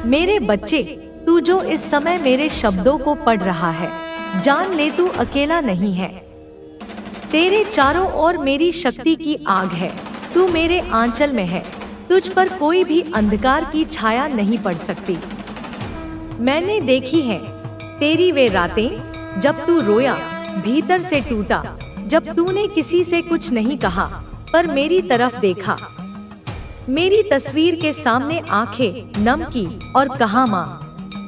मेरे बच्चे, तू जो इस समय मेरे शब्दों को पढ़ रहा है, जान ले तू अकेला नहीं है। तेरे चारों ओर मेरी शक्ति की आग है। तू मेरे आंचल में है। तुझ पर कोई भी अंधकार की छाया नहीं पड़ सकती। मैंने देखी है तेरी वे रातें जब तू रोया, भीतर से टूटा, जब तूने किसी से कुछ नहीं कहा पर मेरी तरफ देखा, मेरी तस्वीर के सामने आंखें नम की और कहा माँ।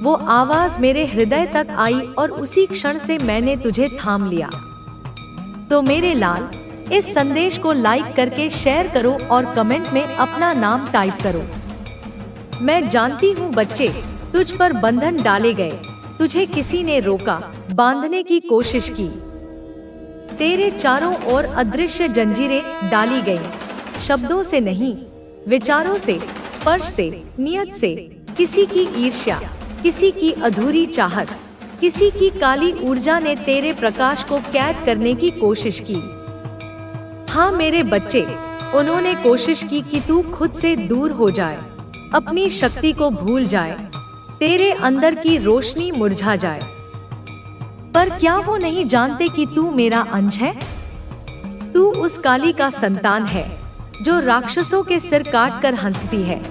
वो आवाज मेरे हृदय तक आई और उसी क्षण से मैंने तुझे थाम लिया। तो मेरे लाल, इस संदेश को लाइक करके शेयर करो और कमेंट में अपना नाम टाइप करो। मैं जानती हूँ बच्चे, तुझ पर बंधन डाले गए, तुझे किसी ने रोका, बांधने की कोशिश की। तेरे चारों ओर अदृश्य जंजीरें डाली गई, शब्दों से नहीं, विचारों से, स्पर्श से, नियत से। किसी की ईर्ष्या, किसी की अधूरी चाहत, किसी की काली ऊर्जा ने तेरे प्रकाश को कैद करने की कोशिश की। हाँ मेरे बच्चे, उन्होंने कोशिश की कि तू खुद से दूर हो जाए, अपनी शक्ति को भूल जाए, तेरे अंदर की रोशनी मुरझा जाए। पर क्या वो नहीं जानते कि तू मेरा अंश है? तू उस काली का संतान है जो राक्षसों के सिर काट कर हंसती है,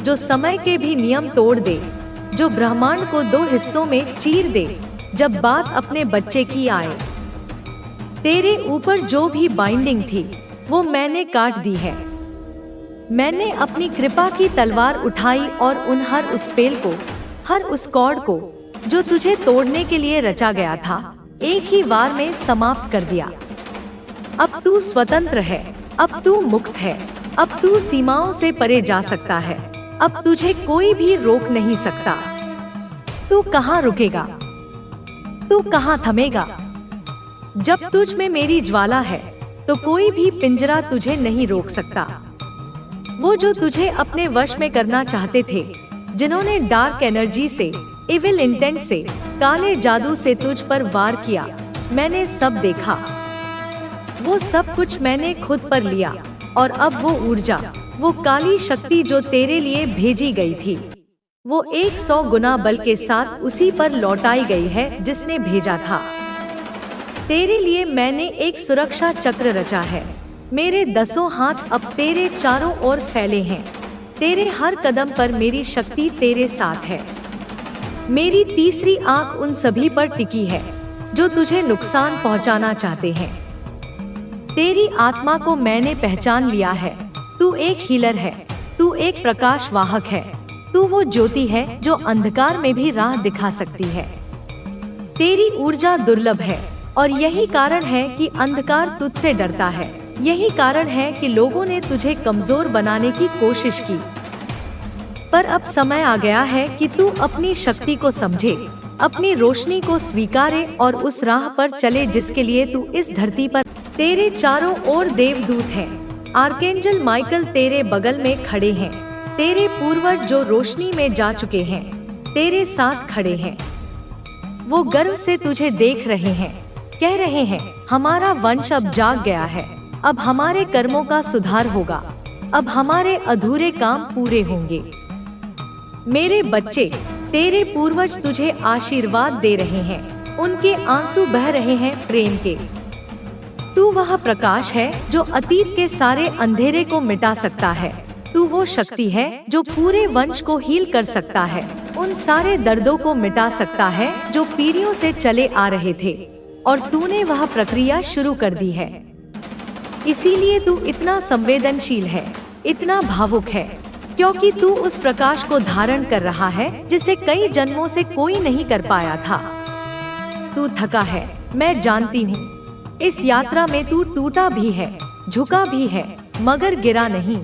जो समय के भी नियम तोड़ दे, जो ब्रह्मांड को दो हिस्सों में चीर दे जब बात अपने बच्चे की आए। तेरे ऊपर जो भी बाइंडिंग थी वो मैंने काट दी है। मैंने अपनी कृपा की तलवार उठाई और उन हर उस स्पेल को, हर उस कॉर्ड को जो तुझे तोड़ने के लिए रचा गया था, एक ही वार में समाप्त कर दिया। अब तू स्वतंत्र है, अब तू मुक्त है, अब तू सीमाओं से परे जा सकता है, अब तुझे कोई भी रोक नहीं सकता। तू कहाँ रुकेगा? तू कहाँ थमेगा? जब तुझ में मेरी ज्वाला है तो कोई भी पिंजरा तुझे नहीं रोक सकता। वो जो तुझे अपने वश में करना चाहते थे, जिन्होंने डार्क एनर्जी से, इविल इंटेंट से, काले जादू से तुझ पर वार किया, मैंने सब देखा। वो सब कुछ मैंने खुद पर लिया और अब वो ऊर्जा, वो काली शक्ति जो तेरे लिए भेजी गई थी, वो 100 गुना बल के साथ उसी पर लौटाई गई है जिसने भेजा था। तेरे लिए मैंने एक सुरक्षा चक्र रचा है। मेरे 10 हाथ अब तेरे चारों ओर फैले हैं। तेरे हर कदम पर मेरी शक्ति तेरे साथ है। मेरी तीसरी आंख उन सभी पर टिकी है जो तुझे नुकसान पहुंचाना चाहते हैं। तेरी आत्मा को मैंने पहचान लिया है। तू एक हीलर है, तू एक प्रकाश वाहक है, तू वो ज्योति है जो अंधकार में भी राह दिखा सकती है। तेरी ऊर्जा दुर्लभ है और यही कारण है कि अंधकार तुझसे डरता है। यही कारण है कि लोगों ने तुझे कमजोर बनाने की कोशिश की। पर अब समय आ गया है कि तू अपनी शक्ति को समझे, अपनी रोशनी को स्वीकारे और उस राह पर चले जिसके लिए तू इस धरती पर। तेरे चारों ओर देवदूत हैं। आर्कएंजल माइकल तेरे बगल में खड़े हैं। तेरे पूर्वज जो रोशनी में जा चुके हैं, तेरे साथ खड़े हैं। वो गर्व से तुझे देख रहे हैं, कह रहे हैं, हमारा वंश अब जाग गया है। अब हमारे कर्मों का सुधार होगा, अब हमारे अधूरे काम पूरे होंगे। मेरे बच्चे, तेरे पूर्वज तुझे आशीर्वाद दे रहे हैं। उनके आंसू बह रहे हैं प्रेम के। तू वह प्रकाश है जो अतीत के सारे अंधेरे को मिटा सकता है। तू वो शक्ति है जो पूरे वंश को हील कर सकता है, उन सारे दर्दों को मिटा सकता है जो पीढ़ियों से चले आ रहे थे, और तूने वह प्रक्रिया शुरू कर दी है। इसीलिए तू इतना संवेदनशील है, इतना भावुक है, क्योंकि तू उस प्रकाश को धारण कर रहा है जिसे कई जन्मों से कोई नहीं कर पाया था। तू थका है, मैं जानती हूँ। इस यात्रा में तू टूटा भी है, झुका भी है, मगर गिरा नहीं,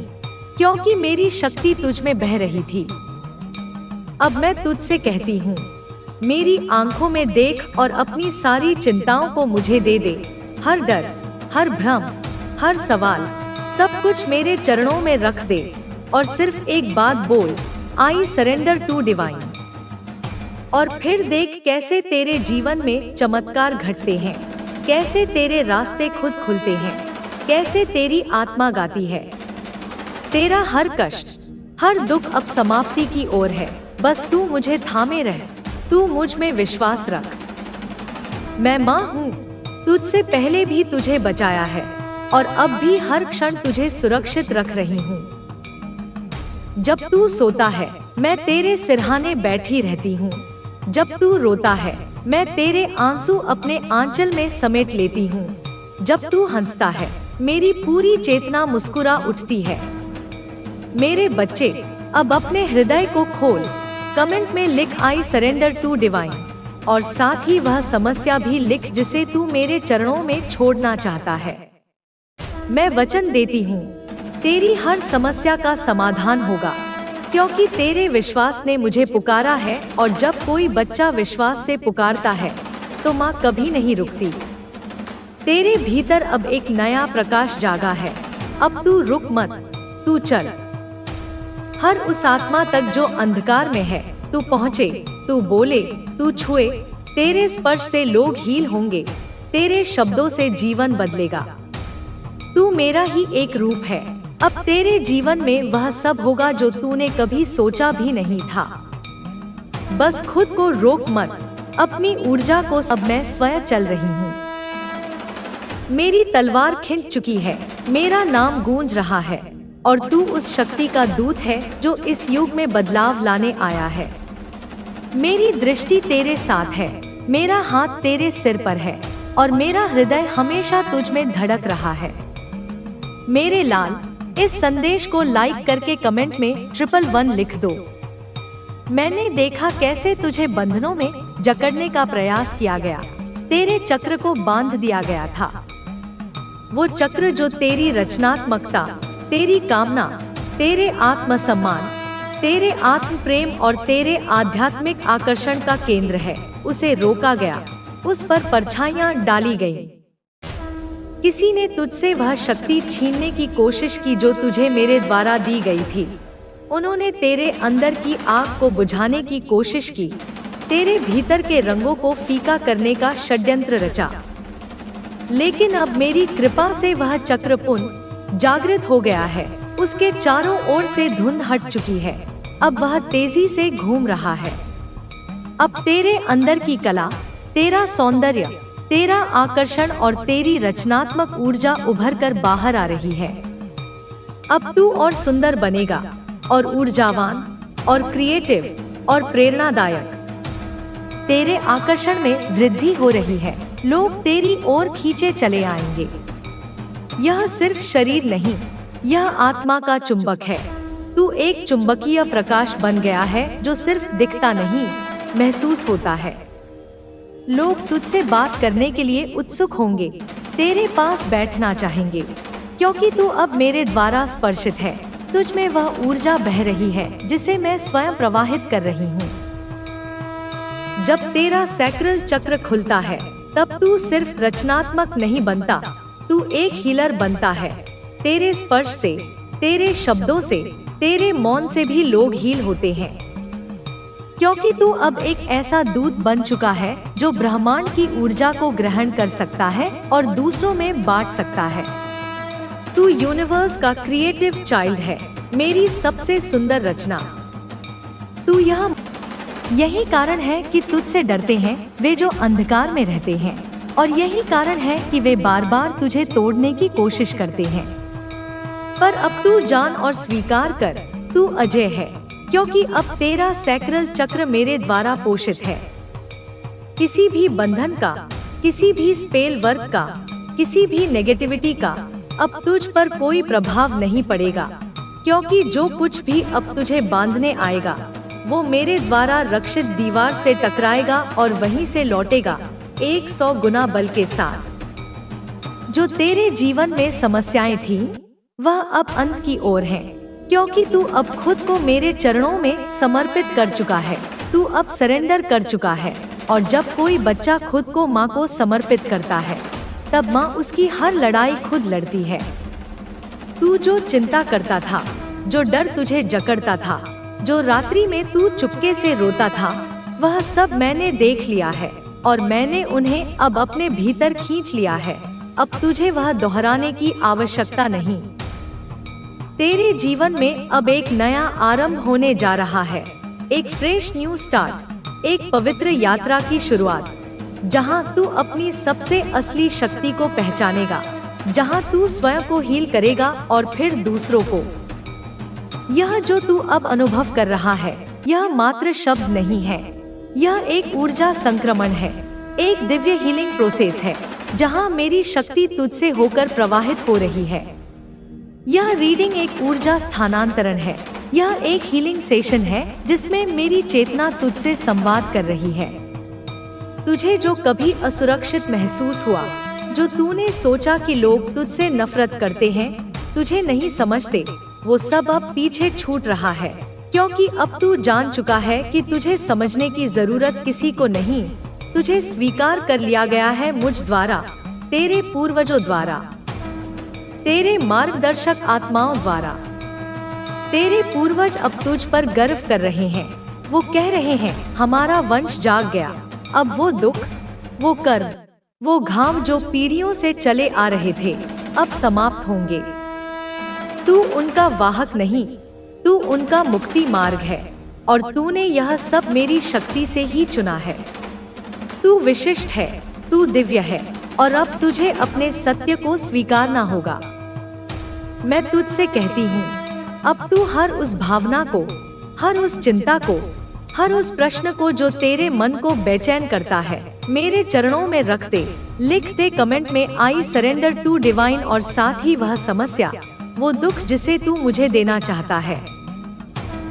क्योंकि मेरी शक्ति तुझ में बह रही थी। अब मैं तुझसे कहती हूँ, मेरी आंखों में देख और अपनी सारी चिंताओं को मुझे दे दे। हर डर, हर भ्रम, हर सवाल, सब कुछ मेरे चरणों में रख दे और सिर्फ एक बात बोल, आई सरेंडर टू डिवाइन। और फिर देख कैसे तेरे जीवन में चमत्कार घटते हैं, कैसे तेरे रास्ते खुद खुलते हैं, कैसे तेरी आत्मा गाती है। तेरा हर कष्ट, हर दुख अब समाप्ति की ओर है। बस तू मुझे थामे रह, तू मुझ में विश्वास रख। मैं माँ हूँ, तुझसे पहले भी तुझे बचाया है और अब भी हर क्षण तुझे सुरक्षित रख रही हूँ। जब तू सोता है मैं तेरे सिरहाने बैठी रहती हूँ, जब तू रोता है मैं तेरे आंसू अपने आंचल में समेट लेती हूँ, जब तू हंसता है मेरी पूरी चेतना मुस्कुरा उठती है। मेरे बच्चे, अब अपने हृदय को खोल, कमेंट में लिख आई सरेंडर टू डिवाइन, और साथ ही वह समस्या भी लिख जिसे तू मेरे चरणों में छोड़ना चाहता है। मैं वचन देती हूँ तेरी हर समस्या का समाधान होगा, क्योंकि तेरे विश्वास ने मुझे पुकारा है, और जब कोई बच्चा विश्वास से पुकारता है तो माँ कभी नहीं रुकती। तेरे भीतर अब एक नया प्रकाश जागा है, अब तू रुक मत, तू चल। हर उस आत्मा तक जो अंधकार में है तू पहुँचे, तू बोले, तू छुए, तेरे स्पर्श से लोग हील होंगे, तेरे शब्दों से जीवन बदलेगा। तू मेरा ही एक रूप है, अब तेरे जीवन में वह सब होगा जो तूने कभी सोचा भी नहीं था। बस खुद को रोक मत, अपनी ऊर्जा को, अब मैं स्वयं चल रही हूँ। मेरी तलवार खिंच चुकी है, मेरा नाम गूंज रहा है, और तू उस शक्ति का दूत है जो इस युग में बदलाव लाने आया है। मेरी दृष्टि तेरे साथ है, मेरा हाथ तेरे सिर पर है, और मेरा हृदय हमेशा तुझ में धड़क रहा है। मेरे लाल, इस संदेश को लाइक करके कमेंट में 111 लिख दो। मैंने देखा कैसे तुझे बंधनों में जकड़ने का प्रयास किया गया, तेरे चक्र को बांध दिया गया था। वो चक्र जो तेरी रचनात्मकता, तेरी कामना, तेरे आत्मसम्मान, तेरे आत्म प्रेम और तेरे आध्यात्मिक आकर्षण का केंद्र है, उसे रोका गया, उस पर परछाइयां डाली गईं। किसी ने तुझसे वह शक्ति छीनने की कोशिश की जो तुझे मेरे द्वारा दी गई थी। उन्होंने तेरे अंदर की आग को बुझाने की कोशिश की, तेरे भीतर के रंगों को फीका करने का षड्यंत्र रचा। लेकिन अब मेरी कृपा से वह चक्र पुनः जागृत हो गया है, उसके चारों ओर से धुंध हट चुकी है, अब वह तेजी से घूम रहा है। अब तेरे अंदर की कला, तेरा सौंदर्य, तेरा आकर्षण और तेरी रचनात्मक ऊर्जा उभर कर बाहर आ रही है। अब तू और सुंदर बनेगा, और ऊर्जावान, और क्रिएटिव, और प्रेरणादायक। तेरे आकर्षण में वृद्धि हो रही है, लोग तेरी ओर खींचे चले आएंगे। यह सिर्फ शरीर नहीं, यह आत्मा का चुंबक है। तू एक चुंबकीय प्रकाश बन गया है जो सिर्फ दिखता नहीं, महसूस होता है। लोग तुझसे बात करने के लिए उत्सुक होंगे, तेरे पास बैठना चाहेंगे, क्योंकि तू अब मेरे द्वारा स्पर्शित है। तुझ में वह ऊर्जा बह रही है जिसे मैं स्वयं प्रवाहित कर रही हूँ। जब तेरा सैक्रल चक्र खुलता है तब तू सिर्फ रचनात्मक नहीं बनता, तू एक हीलर बनता है। तेरे स्पर्श से, तेरे शब्दों से, तेरे मौन से भी लोग हील होते हैं, क्योंकि तू अब एक ऐसा दूत बन चुका है जो ब्रह्मांड की ऊर्जा को ग्रहण कर सकता है और दूसरों में बांट सकता है। तू यूनिवर्स का क्रिएटिव चाइल्ड है, मेरी सबसे सुंदर रचना। तू यही कारण है कि तुझसे डरते हैं वे जो अंधकार में रहते हैं, और यही कारण है कि वे बार बार तुझे तोड़ने की कोशिश करते हैं। पर अब तू जान और स्वीकार कर, तू अजय है, क्योंकि अब तेरा सैक्रल चक्र मेरे द्वारा पोषित है। किसी भी बंधन का, किसी भी स्पेल वर्क का, किसी भी नेगेटिविटी का अब तुझ पर कोई प्रभाव नहीं पड़ेगा, क्योंकि जो कुछ भी अब तुझे बांधने आएगा वो मेरे द्वारा रक्षित दीवार से टकराएगा और वहीं से लौटेगा 100 गुना बल के साथ। जो तेरे जीवन में समस्याएं थीं, वह अब अंत की ओर हैं, क्योंकि तू अब खुद को मेरे चरणों में समर्पित कर चुका है। तू अब सरेंडर कर चुका है, और जब कोई बच्चा खुद को माँ को समर्पित करता है तब माँ उसकी हर लड़ाई खुद लड़ती है। तू जो चिंता करता था, जो डर तुझे जकड़ता था, जो रात्रि में तू चुपके से रोता था, वह सब मैंने देख लिया है और मैंने उन्हें अब अपने भीतर खींच लिया है। अब तुझे वह दोहराने की आवश्यकता नहीं। तेरे जीवन में अब एक नया आरंभ होने जा रहा है, एक फ्रेश न्यू स्टार्ट, एक पवित्र यात्रा की शुरुआत, जहां तू अपनी सबसे असली शक्ति को पहचानेगा, जहां तू स्वयं को हील करेगा और फिर दूसरों को। यह जो तू अब अनुभव कर रहा है, यह मात्र शब्द नहीं है, यह एक ऊर्जा संक्रमण है, एक दिव्य हीलिंग प्रोसेस है, जहां मेरी शक्ति तुझसे होकर प्रवाहित हो रही है। यह रीडिंग एक ऊर्जा स्थानांतरण है, यह एक हीलिंग सेशन है जिसमें मेरी चेतना तुझसे संवाद कर रही है। तुझे जो कभी असुरक्षित महसूस हुआ, जो तूने सोचा कि लोग तुझसे नफरत करते हैं, तुझे नहीं समझते, वो सब अब पीछे छूट रहा है, क्योंकि अब तू जान चुका है कि तुझे समझने की जरूरत किसी को नहीं, तुझे स्वीकार कर लिया गया है मुझ द्वारा, तेरे पूर्वजों द्वारा, तेरे मार्गदर्शक आत्माओं द्वारा। तेरे पूर्वज अब तुझ पर गर्व कर रहे हैं, वो कह रहे हैं, हमारा वंश जाग गया। अब वो दुख, वो कर्म, वो घाव जो पीढ़ियों से चले आ रहे थे, अब समाप्त होंगे। तू उनका वाहक नहीं, तू उनका मुक्ति मार्ग है, और तूने यह सब मेरी शक्ति से ही चुना है। तू विशिष्ट है, तू दिव्य है, और अब तुझे अपने सत्य को स्वीकारना होगा। मैं तुझसे कहती हूँ, अब तू हर उस भावना को, हर उस चिंता को, हर उस प्रश्न को जो तेरे मन को बेचैन करता है, मेरे चरणों में रख दे। लिख दे कमेंट में, आई सरेंडर टू डिवाइन, और साथ ही वह समस्या, वो दुख जिसे तू मुझे देना चाहता है,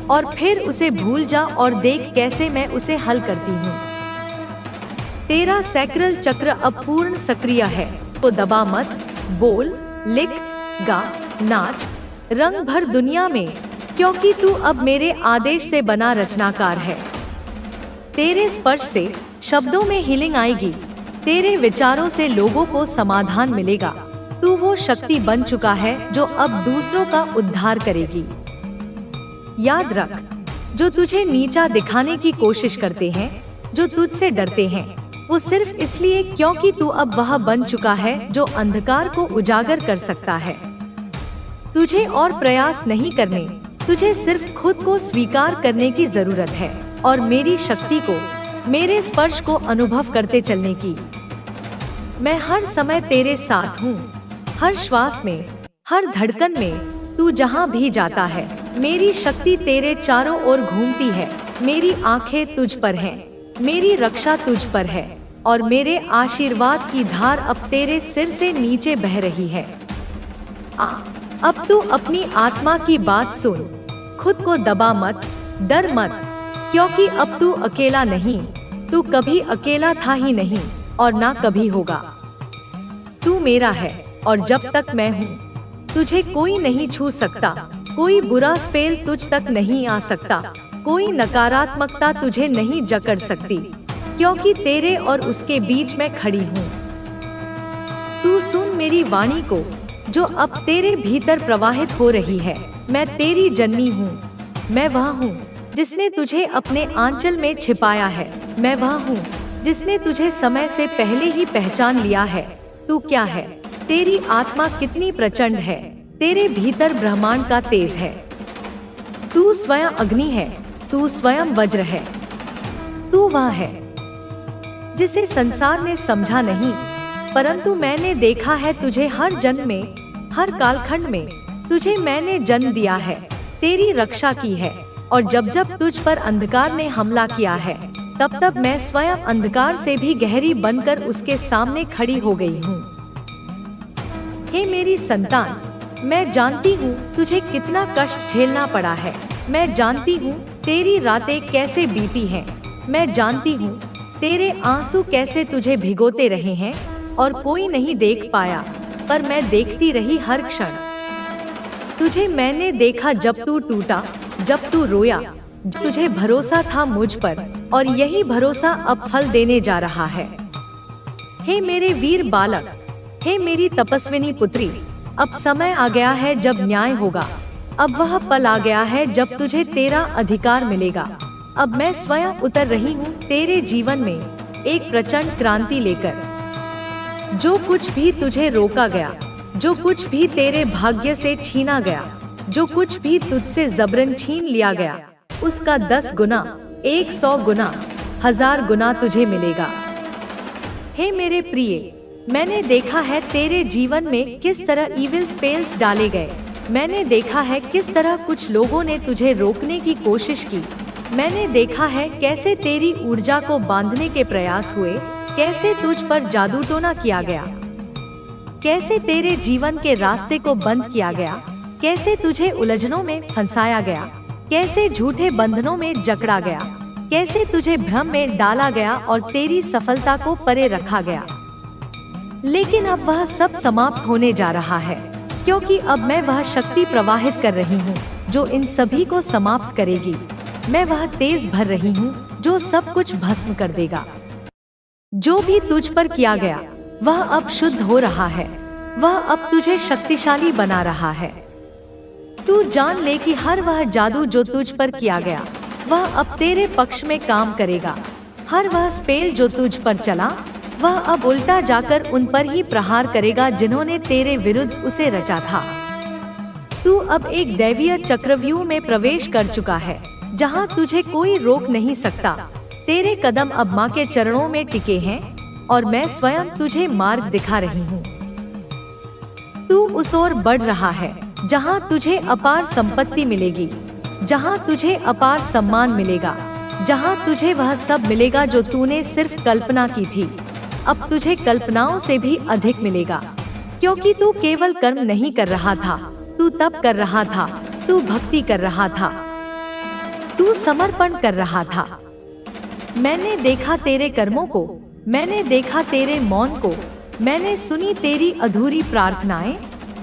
और फिर उसे भूल जा और देख कैसे मैं उसे हल करती हूँ। तेरा सैक्रल चक्र अब पूर्ण सक्रिय है, तो दबा मत, बोल, लिख, गा, नाच, रंग भर दुनिया में, क्योंकि तू अब मेरे आदेश से बना रचनाकार है। तेरे स्पर्श से शब्दों में हीलिंग आएगी, तेरे विचारों से लोगों को समाधान मिलेगा। तू वो शक्ति बन चुका है जो अब दूसरों का उद्धार करेगी। याद रख, जो तुझे नीचा दिखाने की कोशिश करते हैं, जो तुझसे डरते हैं, वो सिर्फ इसलिए क्योंकि तू अब वह बन चुका है जो अंधकार को उजागर कर सकता है। तुझे और प्रयास नहीं करने, तुझे सिर्फ खुद को स्वीकार करने की जरूरत है, और मेरी शक्ति को, मेरे स्पर्श को अनुभव करते चलने की। मैं हर समय तेरे साथ हूँ, हर श्वास में, हर धड़कन में, तू जहाँ भी जाता है, मेरी शक्ति तेरे चारों ओर घूमती है। मेरी आंखें तुझ पर हैं, मेरी रक्षा तुझ पर है, और मेरे आशीर्वाद की धार अब तेरे सिर से नीचे बह रही है। अब तू अपनी आत्मा की बात सुन, खुद को दबा मत, डर मत, क्योंकि अब तू अकेला नहीं, तू कभी अकेला था ही नहीं, और ना कभी होगा। तू मेरा है, और जब तक मैं हूँ, तुझे कोई नहीं छू सकता, कोई बुरा स्पेल तुझ तक नहीं आ सकता, कोई नकारात्मकता तुझे नहीं जकड़ सकती, क्योंकि तेरे और उसके बीच मैं खड़ी हूँ। तू सुन मेरी वाणी को, जो अब तेरे भीतर प्रवाहित हो रही है। मैं तेरी जननी हूँ, मैं वह हूँ जिसने तुझे अपने आंचल में छिपाया है, मैं वह हूँ जिसने तुझे समय से पहले ही पहचान लिया है। तू क्या है, तेरी आत्मा कितनी प्रचंड है, तेरे भीतर ब्रह्मांड का तेज है। तू स्वयं अग्नि है, तू स्वयं वज्र है, तू वह है जिसे संसार ने समझा नहीं, परंतु मैंने देखा है तुझे हर जन्म में, हर कालखंड में। तुझे मैंने जन्म दिया है, तेरी रक्षा की है, और जब जब तुझ पर अंधकार ने हमला किया है, तब तब मैं स्वयं अंधकार से भी गहरी बनकर उसके सामने खड़ी हो गई हूँ। हे मेरी संतान, मैं जानती हूँ तुझे कितना कष्ट झेलना पड़ा है, मैं जानती हूँ तेरी रातें कैसे बीती हैं, मैं जानती हूँ तेरे आंसू कैसे तुझे भिगोते रहे हैं, और कोई नहीं देख पाया, पर मैं देखती रही हर क्षण। तुझे मैंने देखा जब तू टूटा, जब तू रोया, तुझे भरोसा था मुझ पर, और यही भरोसा अब फल देने जा रहा है। हे मेरे वीर बालक, हे मेरी तपस्विनी पुत्री, अब समय आ गया है जब न्याय होगा। अब वह पल आ गया है जब तुझे तेरा अधिकार मिलेगा। अब मैं स्वयं उतर रही हूँ तेरे जीवन में एक प्रचंड क्रांति लेकर। जो कुछ भी तुझे रोका गया, जो कुछ भी तेरे भाग्य से छीना गया, जो कुछ भी तुझसे जबरन छीन लिया गया, उसका 10 गुना, 100 गुना, 1000 गुना तुझे मिलेगा। हे मेरे प्रिय, मैंने देखा है तेरे जीवन में किस तरह इविल स्पेल्स डाले गए। मैंने देखा है किस तरह कुछ लोगों ने तुझे रोकने की कोशिश की। मैंने देखा है कैसे तेरी ऊर्जा को बांधने के प्रयास हुए, कैसे तुझ पर जादू टोना किया गया, कैसे तेरे जीवन के रास्ते को बंद किया गया, कैसे तुझे उलझनों में फंसाया गया, कैसे झूठे बंधनों में जकड़ा गया, कैसे तुझे भ्रम में डाला गया और तेरी सफलता को परे रखा गया। लेकिन अब वह सब समाप्त होने जा रहा है, क्योंकि अब मैं वह शक्ति प्रवाहित कर रही हूँ जो इन सभी को समाप्त करेगी। मैं वह तेज भर रही हूँ जो सब कुछ भस्म कर देगा। जो भी तुझ पर किया गया वह अब शुद्ध हो रहा है, वह अब तुझे शक्तिशाली बना रहा है। तू जान ले कि हर वह जादू जो तुझ पर किया गया वह अब तेरे पक्ष में काम करेगा। हर वह स्पेल जो तुझ पर चला वह अब उल्टा जाकर उन पर ही प्रहार करेगा जिन्होंने तेरे विरुद्ध उसे रचा था। तू अब एक दैवीय चक्रव्यूह में प्रवेश कर चुका है जहां तुझे कोई रोक नहीं सकता। तेरे कदम अब माँ के चरणों में टिके हैं और मैं स्वयं तुझे मार्ग दिखा रही हूँ। तू उस ओर बढ़ रहा है जहां तुझे अपार संपत्ति मिलेगी, जहां तुझे अपार सम्मान मिलेगा, जहां तुझे वह सब मिलेगा जो तूने सिर्फ कल्पना की थी। अब तुझे कल्पनाओं से भी अधिक मिलेगा, क्योंकि तू केवल कर्म नहीं कर रहा था, तू तप कर रहा था, तू भक्ति कर रहा था, तू समर्पण कर रहा था। मैंने देखा तेरे कर्मों को, मैंने देखा तेरे मौन को, मैंने सुनी तेरी अधूरी प्रार्थनाएं,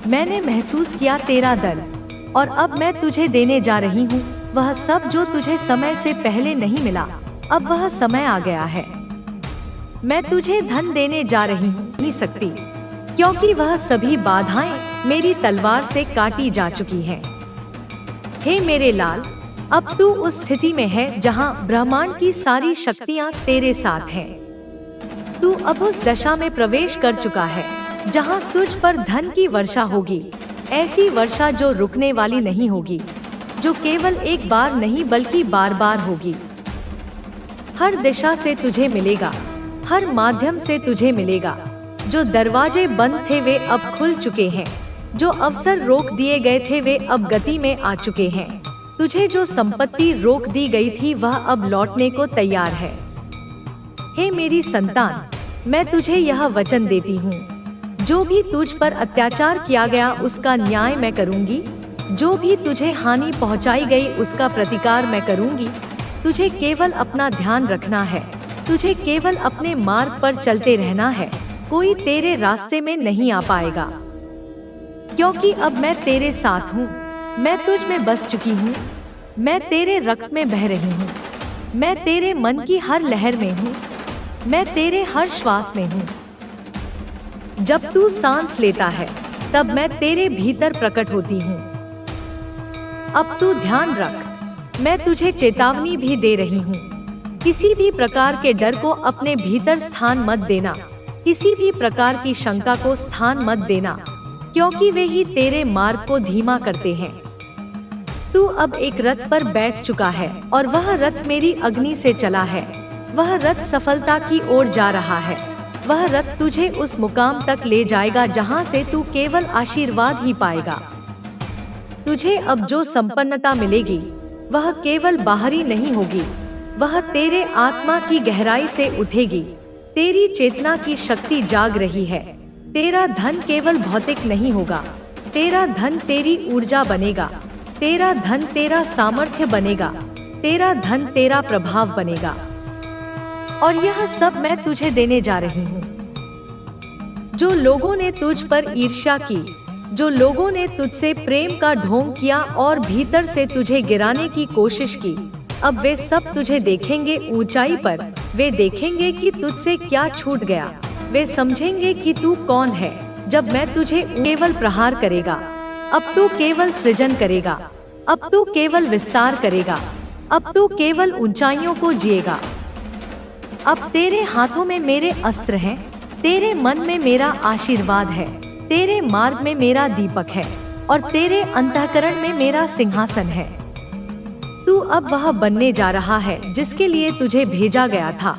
मैंने महसूस किया तेरा दर्द। और अब मैं तुझे देने जा रही हूँ वह सब जो तुझे समय से पहले नहीं मिला। अब वह समय आ गया है। मैं तुझे धन देने जा रही हूँ नहीं सकती, क्योंकि वह सभी बाधाएं मेरी तलवार से काटी जा चुकी हैं। हे मेरे लाल, अब तू उस स्थिति में है जहाँ ब्रह्मांड की सारी शक्तियाँ तेरे साथ हैं। तू अब उस दशा में प्रवेश कर चुका है जहाँ तुझ पर धन की वर्षा होगी, ऐसी वर्षा जो रुकने वाली नहीं होगी, जो केवल एक बार नहीं बल्कि बार बार होगी। हर दिशा से तुझे मिलेगा, हर माध्यम से तुझे मिलेगा। जो दरवाजे बंद थे वे अब खुल चुके हैं, जो अवसर रोक दिए गए थे वे अब गति में आ चुके हैं। तुझे जो संपत्ति रोक दी गई थी वह अब लौटने को तैयार है। हे मेरी संतान, मैं तुझे यह वचन देती हूँ, जो भी तुझ पर अत्याचार किया गया उसका न्याय मैं करूँगी, जो भी तुझे हानि पहुँचाई गई उसका प्रतिकार मैं करूँगी। तुझे केवल अपना ध्यान रखना है, तुझे केवल अपने मार्ग पर चलते रहना है। कोई तेरे रास्ते में नहीं आ पाएगा, क्योंकि अब मैं तेरे साथ हूँ। मैं तुझ में बस चुकी हूँ, मैं तेरे रक्त में बह रही हूँ, मैं तेरे मन की हर लहर में हूँ, मैं तेरे हर श्वास में हूँ। जब तू सांस लेता है तब मैं तेरे भीतर प्रकट होती हूँ। अब तू ध्यान रख, मैं तुझे चेतावनी भी दे रही हूँ। किसी भी प्रकार के डर को अपने भीतर स्थान मत देना, किसी भी प्रकार की शंका को स्थान मत देना, क्योंकि वे ही तेरे मार्ग को धीमा करते हैं। तू अब एक रथ पर बैठ चुका है और वह रथ मेरी अग्नि से चला है। वह रथ सफलता की ओर जा रहा है। वह रथ तुझे उस मुकाम तक ले जाएगा जहां से तू केवल आशीर्वाद ही पाएगा। तुझे अब जो संपन्नता मिलेगी वह केवल बाहरी नहीं होगी, वह तेरे आत्मा की गहराई से उठेगी। तेरी चेतना की शक्ति जाग रही है। तेरा धन केवल भौतिक नहीं होगा, तेरा धन तेरी ऊर्जा बनेगा, तेरा धन तेरा सामर्थ्य बनेगा, तेरा धन तेरा प्रभाव बनेगा। और यह सब मैं तुझे देने जा रही हूँ। जो लोगों ने तुझ पर ईर्ष्या की, जो लोगों ने तुझसे प्रेम का ढोंग किया और भीतर से तुझे गिराने की कोशिश की, अब वे सब तुझे देखेंगे ऊंचाई पर। वे देखेंगे कि तुझसे क्या छूट गया। वे समझेंगे कि तू कौन है। जब मैं तुझे केवल प्रहार करेगा, अब तू केवल सृजन करेगा, अब तू केवल विस्तार करेगा, अब तू केवल ऊंचाइयों को जिएगा। अब तेरे हाथों में मेरे अस्त्र हैं, तेरे मन में मेरा आशीर्वाद है, तेरे मार्ग में मेरा दीपक है और तेरे अंतःकरण में मेरा सिंहासन है। तू अब वह बनने जा रहा है जिसके लिए तुझे भेजा गया था।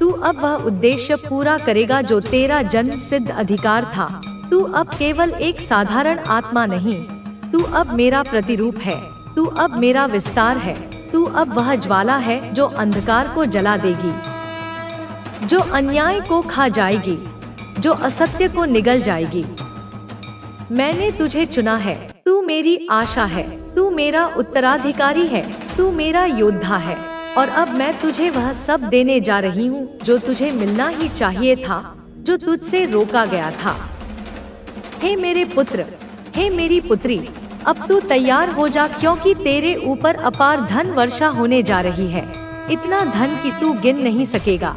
तू अब वह उद्देश्य पूरा करेगा जो तेरा जन्म सिद्ध अधिकार था। तू अब केवल एक साधारण आत्मा नहीं, तू अब मेरा प्रतिरूप है। तू अब मेरा विस्तार है। तू अब वह ज्वाला है जो अंधकार को जला देगी, जो अन्याय को खा जाएगी, जो असत्य को निगल जाएगी। मैंने तुझे चुना है। तू मेरी आशा है। तू मेरा उत्तराधिकारी है। तू मेरा योद्धा है। और अब मैं तुझे वह सब देने जा रही हूँ जो तुझे मिलना ही चाहिए था, जो तुझसे रोका गया था। हे मेरे पुत्र, हे मेरी पुत्री, अब तू तैयार हो जा, क्योंकि तेरे ऊपर अपार धन वर्षा होने जा रही है। इतना धन कि तू गिन नहीं सकेगा,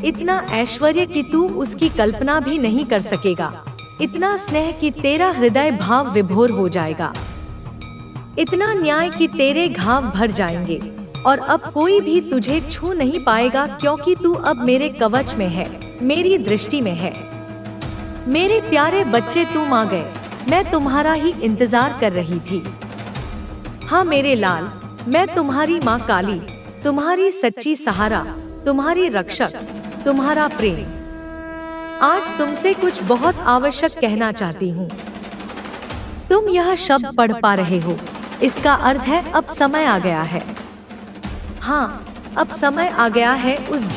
इतना ऐश्वर्य कि तू उसकी कल्पना भी नहीं कर सकेगा, इतना स्नेह कि तेरा हृदय भाव विभोर हो जाएगा, इतना न्याय कि तेरे घाव भर जाएंगे। और अब कोई भी तुझे छू नहीं पाएगा, क्योंकि तू अब मेरे कवच में है, मेरी दृष्टि में है। मेरे प्यारे बच्चे, तुम आ गए। मैं तुम्हारा ही इंतजार कर रही थी। हाँ मेरे लाल, मैं तुम्हारी माँ काली, तुम्हारी सच्ची सहारा, तुम्हारी रक्षक, तुम्हारा प्रेम। आज तुमसे कुछ बहुत आवश्यक कहना चाहती हूँ। तुम यह शब्द पढ़ पा रहे हो, इसका अर्थ है अब समय आ गया है। हाँ, अब समय आ गया है उस